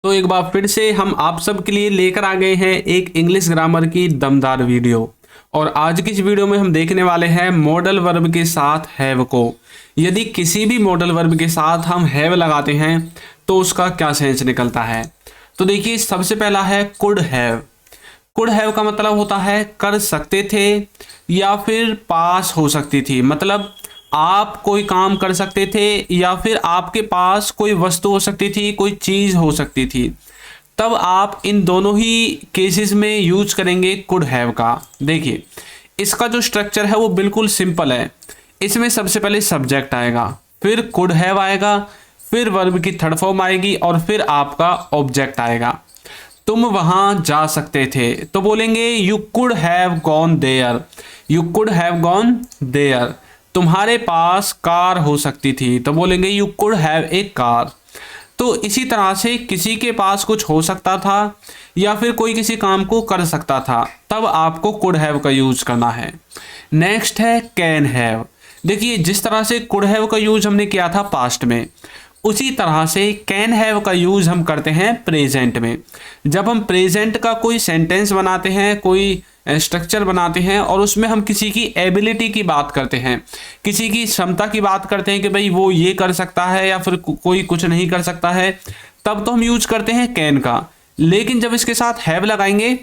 तो एक बार फिर से हम आप सबके लिए लेकर आ गए हैं एक इंग्लिश ग्रामर की दमदार वीडियो। और आज की इस वीडियो में हम देखने वाले हैं मॉडल वर्ब के साथ हैव को। यदि किसी भी मॉडल वर्ब के साथ हम हैव लगाते हैं तो उसका क्या सेंस निकलता है। तो देखिए, सबसे पहला है कुड हैव। कुड हैव का मतलब होता है कर सकते थे या फिर पास हो सकती थी। मतलब आप कोई काम कर सकते थे या फिर आपके पास कोई वस्तु हो सकती थी, कोई चीज़ हो सकती थी। तब आप इन दोनों ही केसेस में यूज करेंगे कुड हैव का। देखिए, इसका जो स्ट्रक्चर है वो बिल्कुल सिंपल है। इसमें सबसे पहले सब्जेक्ट आएगा, फिर कुड हैव आएगा, फिर वर्ब की थर्ड फॉर्म आएगी और फिर आपका ऑब्जेक्ट आएगा। तुम वहां जा सकते थे तो बोलेंगे you could have gone there. You could have gone there. तुम्हारे पास कार हो सकती थी तो बोलेंगे you could have a car. तो इसी तरह से किसी के पास कुछ हो सकता था या फिर कोई किसी काम को कर सकता था, तब आपको कुड हैव का यूज करना है। नेक्स्ट है कैन हैव। देखिए, जिस तरह से कुड हैव का यूज हमने किया था पास्ट में, उसी तरह से कैन हैव का यूज हम करते हैं प्रेजेंट में। जब हम प्रेजेंट का कोई सेंटेंस बनाते हैं, कोई स्ट्रक्चर बनाते हैं और उसमें हम किसी की एबिलिटी की बात करते हैं, किसी की क्षमता की बात करते हैं कि भाई वो ये कर सकता है या फिर कोई कुछ नहीं कर सकता है, तब तो हम यूज करते हैं कैन का। लेकिन जब इसके साथ हैव लगाएंगे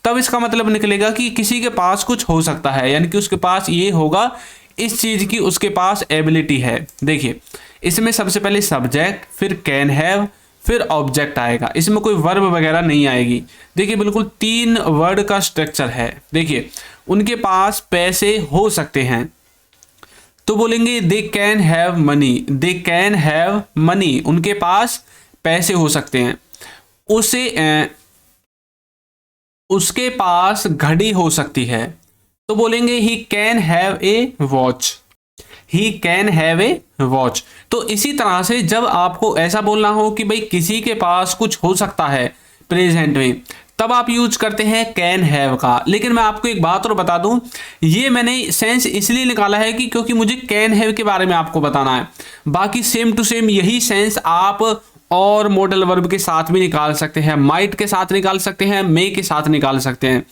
तब इसका मतलब निकलेगा कि किसी के पास कुछ हो सकता है, यानी कि उसके पास ये होगा, इस चीज की उसके पास एबिलिटी है। देखिए, इसमें सबसे पहले सब्जेक्ट, फिर कैन हैव, फिर ऑब्जेक्ट आएगा। इसमें कोई वर्ब वगैरह नहीं आएगी। देखिए, बिल्कुल 3 वर्ड का स्ट्रक्चर है। देखिए, उनके पास पैसे हो सकते हैं तो बोलेंगे they can have money. They can have money, उनके पास पैसे हो सकते हैं। उसके पास घड़ी हो सकती है तो बोलेंगे he can have a watch. He can have a watch. तो इसी तरह से जब आपको ऐसा बोलना हो कि भाई किसी के पास कुछ हो सकता है प्रेजेंट में, तब आप यूज करते हैं कैन हैव का। लेकिन मैं आपको एक बात और बता दूं, ये मैंने सेंस इसलिए निकाला है कि क्योंकि मुझे कैन हैव के बारे में आपको बताना है। बाकी सेम टू सेम यही सेंस आप और मॉडल वर्ब के साथ भी निकाल सकते हैं, माइट के साथ निकाल सकते हैं, मे के साथ निकाल सकते हैं।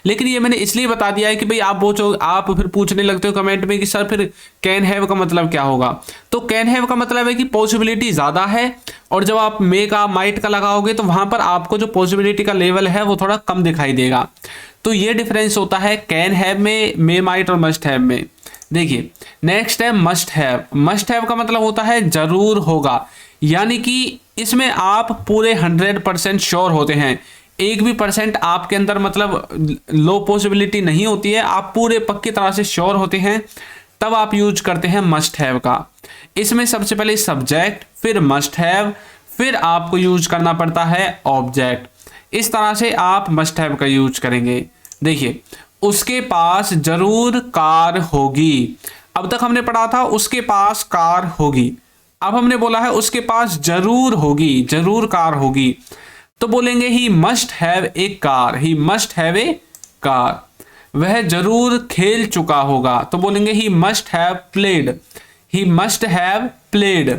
लेकिन ये मैंने इसलिए बता दिया है कि भाई आप फिर पूछने लगते हो कमेंट में कि सर फिर कैन हैव का मतलब क्या होगा। तो कैन हैव का मतलब है कि पॉसिबिलिटी ज़्यादा है, और जब आप मे का माइट का लगाओगे तो वहां पर आपको जो पॉसिबिलिटी का लेवल है वो थोड़ा कम दिखाई देगा। तो ये डिफरेंस होता है कैन हैव में, मे माइट और मस्ट हैव में। देखिए, नेक्स्ट है मस्ट हैव। मस्ट हैव का मतलब होता है जरूर होगा, यानी कि इसमें आप पूरे 100% श्योर होते हैं। एक भी परसेंट आपके अंदर मतलब लो पॉसिबिलिटी नहीं होती है, आप पूरे पक्की तरह से श्योर होते हैं, तब आप यूज करते हैं मस्ट हैव का। इसमें सबसे पहले सब्जेक्ट, फिर मस्ट हैव, फिर आपको यूज करना पड़ता है ऑब्जेक्ट। इस तरह से आप मस्ट हैव का यूज करेंगे। देखिए, उसके पास जरूर कार होगी। अब तक हमने पढ़ा था उसके पास कार होगी, अब हमने बोला है उसके पास जरूर होगी, जरूर कार होगी। तो बोलेंगे he must have a car. He must have a car. वह जरूर खेल चुका होगा तो बोलेंगे he must have played. He must have played.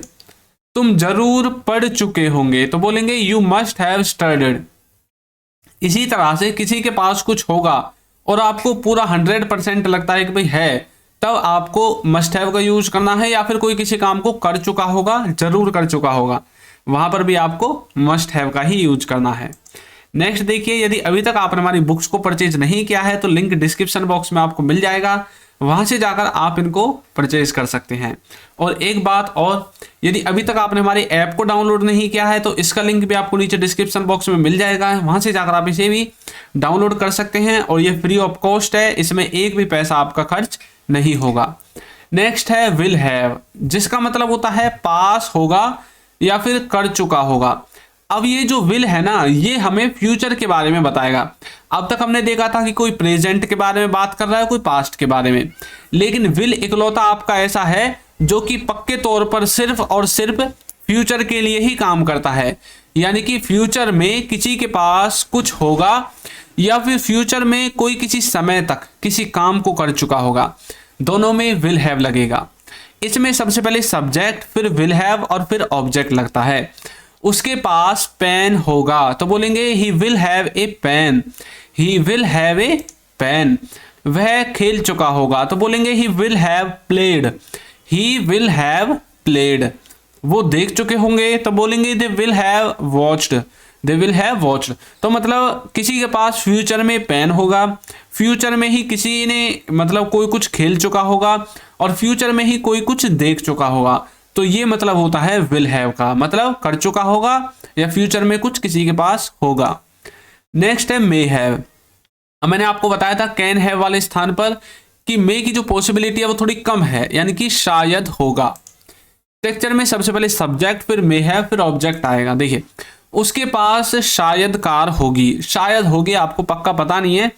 तुम जरूर पढ़ चुके होंगे तो बोलेंगे यू मस्ट हैव स्टडीड। इसी तरह से किसी के पास कुछ होगा और आपको पूरा 100% लगता है कि भाई है, तब आपको मस्ट हैव का यूज करना है। या फिर कोई किसी काम को कर चुका होगा, जरूर कर चुका होगा, वहां पर भी आपको मस्ट हैव का ही यूज करना है। नेक्स्ट देखिए, यदि अभी तक आपने हमारी बुक्स को परचेज नहीं किया है तो लिंक डिस्क्रिप्शन बॉक्स में आपको मिल जाएगा, वहां से जाकर आप इनको परचेज कर सकते हैं। और एक बात और, यदि अभी तक आपने हमारी ऐप को डाउनलोड नहीं किया है तो इसका लिंक भी आपको नीचे डिस्क्रिप्शन बॉक्स में मिल जाएगा, वहां से जाकर आप इसे भी डाउनलोड कर सकते हैं। और ये फ्री ऑफ कॉस्ट है, इसमें एक भी पैसा आपका खर्च नहीं होगा। नेक्स्ट है विल हैव, जिसका मतलब होता है पास होगा या फिर कर चुका होगा। अब ये जो विल है ना, ये हमें फ्यूचर के बारे में बताएगा। अब तक हमने देखा था कि कोई प्रेजेंट के बारे में बात कर रहा है, कोई पास्ट के बारे में, लेकिन विल इकलौता आपका ऐसा है जो कि पक्के तौर पर सिर्फ और सिर्फ फ्यूचर के लिए ही काम करता है। यानी कि फ्यूचर में किसी के पास कुछ होगा या फिर फ्यूचर में कोई किसी समय तक किसी काम को कर चुका होगा, दोनों में विल हैव लगेगा। इसमें सबसे पहले सब्जेक्ट, फिर विल हैव और फिर ऑब्जेक्ट लगता है। उसके पास पेन होगा तो बोलेंगे he will have a pen, he will have a pen. वह खेल चुका होगा तो बोलेंगे he will have played, he will have played. वो देख चुके होंगे तो बोलेंगे they will have watched, they will have watched. तो मतलब किसी के पास फ्यूचर में पेन होगा, फ्यूचर में ही किसी ने मतलब कोई कुछ खेल चुका होगा और फ्यूचर में ही कोई कुछ देख चुका होगा। तो ये मतलब होता है विल हैव का, मतलब कर चुका होगा या फ्यूचर में कुछ किसी के पास होगा। नेक्स्ट है मे हैव। अब मैंने आपको बताया था कैन हैव वाले स्थान पर कि मे की जो पॉसिबिलिटी है वो थोड़ी कम है, यानी कि शायद होगा। स्ट्रक्चर में सबसे पहले सब्जेक्ट फिर मे हैव फिर ऑब्जेक्ट आएगा। देखिए उसके पास शायद कार होगी, शायद होगी आपको पक्का पता नहीं है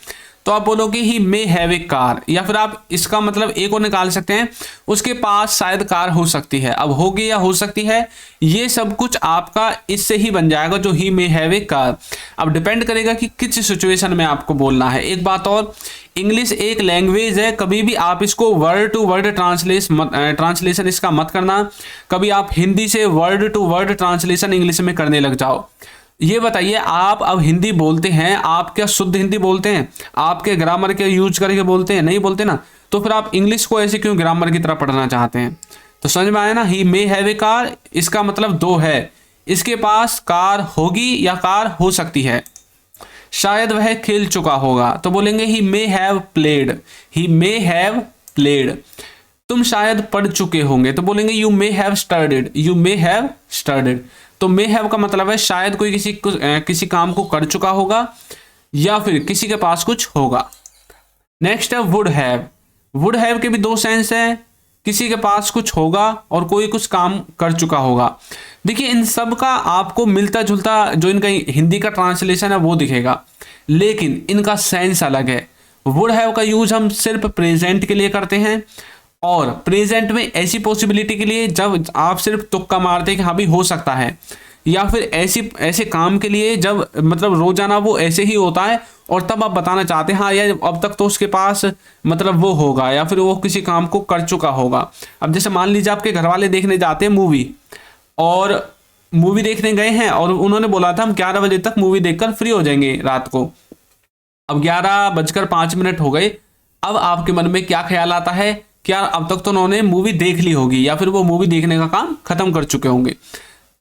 तो आप बोलोगे ही मे हैव ए कार, या फिर आप इसका मतलब एक और निकाल सकते हैं उसके पास शायद कार हो सकती है। अब होगी या हो सकती है ये सब कुछ आपका इससे ही बन जाएगा जो ही मे हैव ए कार। अब डिपेंड करेगा कि किस सिचुएशन में आपको बोलना है। एक बात और, इंग्लिश एक लैंग्वेज है, कभी भी आप इसको वर्ड टू वर्ड ट्रांसलेशन इसका मत करना। कभी आप हिंदी से word to word translation English में करने लग जाओ। ये बताइए आप अब हिंदी बोलते हैं, आप क्या शुद्ध हिंदी बोलते हैं? आपके ग्रामर के यूज करके बोलते हैं? नहीं बोलते ना, तो फिर आप इंग्लिश को ऐसे क्यों ग्रामर की तरह पढ़ना चाहते हैं? तो समझ में आया ना, ही मे हैव ए कार इसका मतलब दो है, इसके पास कार होगी या कार हो सकती है। शायद वह खेल चुका होगा तो बोलेंगे he may have played, he may have played. तुम शायद पढ़ चुके होंगे तो बोलेंगे you may have studied, you may have studied. तो मे हैव का मतलब है शायद कोई किसी काम को कर चुका होगा या फिर किसी के पास कुछ होगा। नेक्स्ट है वुड हैव। वुड हैव के भी दो सेंस हैं, किसी के पास कुछ होगा और कोई कुछ काम कर चुका होगा। देखिए इन सब का आपको मिलता जुलता जो इनका हिंदी का ट्रांसलेशन है वो दिखेगा, लेकिन इनका सेंस अलग है। वुड हैव का यूज हम सिर्फ प्रेजेंट के लिए करते हैं और प्रेजेंट में ऐसी पॉसिबिलिटी के लिए जब आप सिर्फ तुक्का मारते हैं कि हाँ भी हो सकता है, या फिर ऐसे काम के लिए जब मतलब रोजाना वो ऐसे ही होता है और तब आप बताना चाहते हैं हाँ यार अब तक तो उसके पास मतलब वो होगा या फिर वो किसी काम को कर चुका होगा। अब जैसे मान लीजिए आपके घर वाले देखने जाते हैं मूवी, और मूवी देखने गए हैं और उन्होंने बोला था हम 11 बजे तक मूवी देखकर फ्री हो जाएंगे रात को। अब 11:05 हो गए। अब आपके मन में क्या ख्याल आता है, क्या अब तक तो उन्होंने मूवी देख ली होगी या फिर वो मूवी देखने का काम खत्म कर चुके होंगे।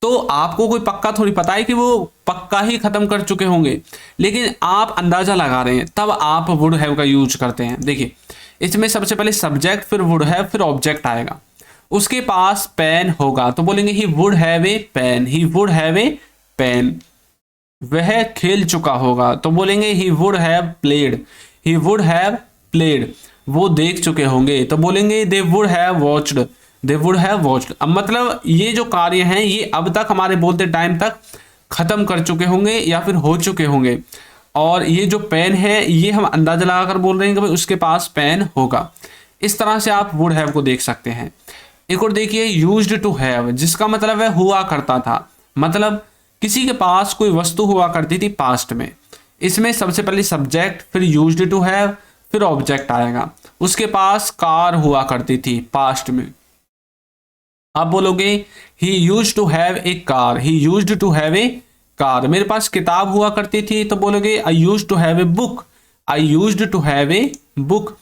तो आपको कोई पक्का थोड़ी पता है कि वो पक्का ही खत्म कर चुके होंगे, लेकिन आप अंदाजा लगा रहे हैं, तब आप वुड हैव का यूज करते हैं। देखिए इसमें सबसे पहले सब्जेक्ट फिर वुड हैव फिर ऑब्जेक्ट आएगा। उसके पास पेन होगा तो बोलेंगे he would have a pen, he would have a pen. वह खेल चुका होगा तो बोलेंगे he would have played, he would have played. वो देख चुके होंगे तो बोलेंगे they would have watched, they would have watched. अब मतलब ये जो कार्य हैं ये अब तक हमारे बोलते टाइम तक खत्म कर चुके होंगे या फिर हो चुके होंगे। और ये जो पेन है ये हम अंदाजा लगाकर बोल रहे हैं कि भाई उसके पास पेन होगा। इस तरह से आप वुड हैव को देख सकते हैं। एक और देखिए यूज्ड टू हैव, जिसका मतलब है हुआ करता था, मतलब किसी के पास कोई वस्तु हुआ करती थी पास्ट में। इसमें सबसे पहले सब्जेक्ट फिर यूज्ड टू हैव फिर ऑब्जेक्ट आएगा। उसके पास कार हुआ करती थी पास्ट में। आप बोलोगे he used to have a car, he used to have a car. मेरे पास किताब हुआ करती थी तो बोलोगे I used to have a book, I used to have a book.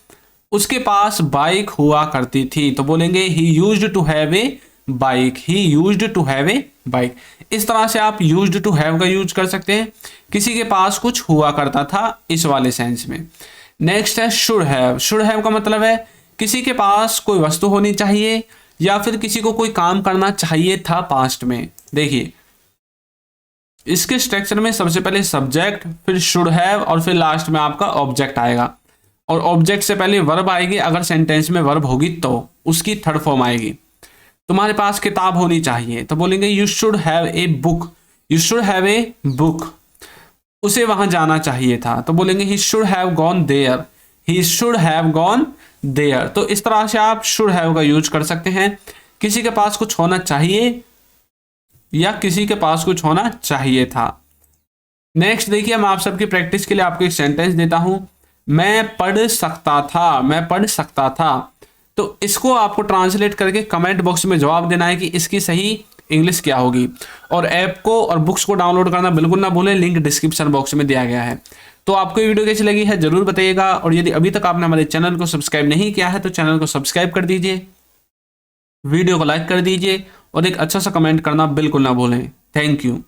उसके पास बाइक हुआ करती थी तो बोलेंगे he used to have a bike, he used to have a bike. इस तरह से आप यूज्ड टू हैव का यूज कर सकते हैं, किसी के पास कुछ हुआ करता था इस वाले सेंस में। नेक्स्ट है शुड हैव। शुड हैव का मतलब है किसी के पास कोई वस्तु होनी चाहिए या फिर किसी को कोई काम करना चाहिए था पास्ट में। देखिए इसके स्ट्रक्चर में सबसे पहले सब्जेक्ट फिर शुड हैव और फिर लास्ट में आपका ऑब्जेक्ट आएगा। और ऑब्जेक्ट से पहले वर्ब आएगी, अगर सेंटेंस में वर्ब होगी तो उसकी थर्ड फॉर्म आएगी। तुम्हारे पास किताब होनी चाहिए तो बोलेंगे you should have a book, you should have a book. उसे वहां जाना चाहिए था तो बोलेंगे he should have gone there, he should have gone there. तो इस तरह से आप शुड हैव का यूज कर सकते हैं, किसी के पास कुछ होना चाहिए या किसी के पास कुछ होना चाहिए था। नेक्स्ट देखिए मैं आप सबकी प्रैक्टिस के लिए आपको एक सेंटेंस देता हूं, मैं पढ़ सकता था, मैं पढ़ सकता था। तो इसको आपको ट्रांसलेट करके कमेंट बॉक्स में जवाब देना है कि इसकी सही इंग्लिश क्या होगी। और ऐप को और बुक्स को डाउनलोड करना बिल्कुल ना भूलें, लिंक डिस्क्रिप्शन बॉक्स में दिया गया है। तो आपको ये वीडियो कैसी लगी है जरूर बताइएगा, और यदि अभी तक आपने हमारे चैनल को सब्सक्राइब नहीं किया है तो चैनल को सब्सक्राइब कर दीजिए, वीडियो को लाइक कर दीजिए और एक अच्छा सा कमेंट करना बिल्कुल ना भूलें। Thank you.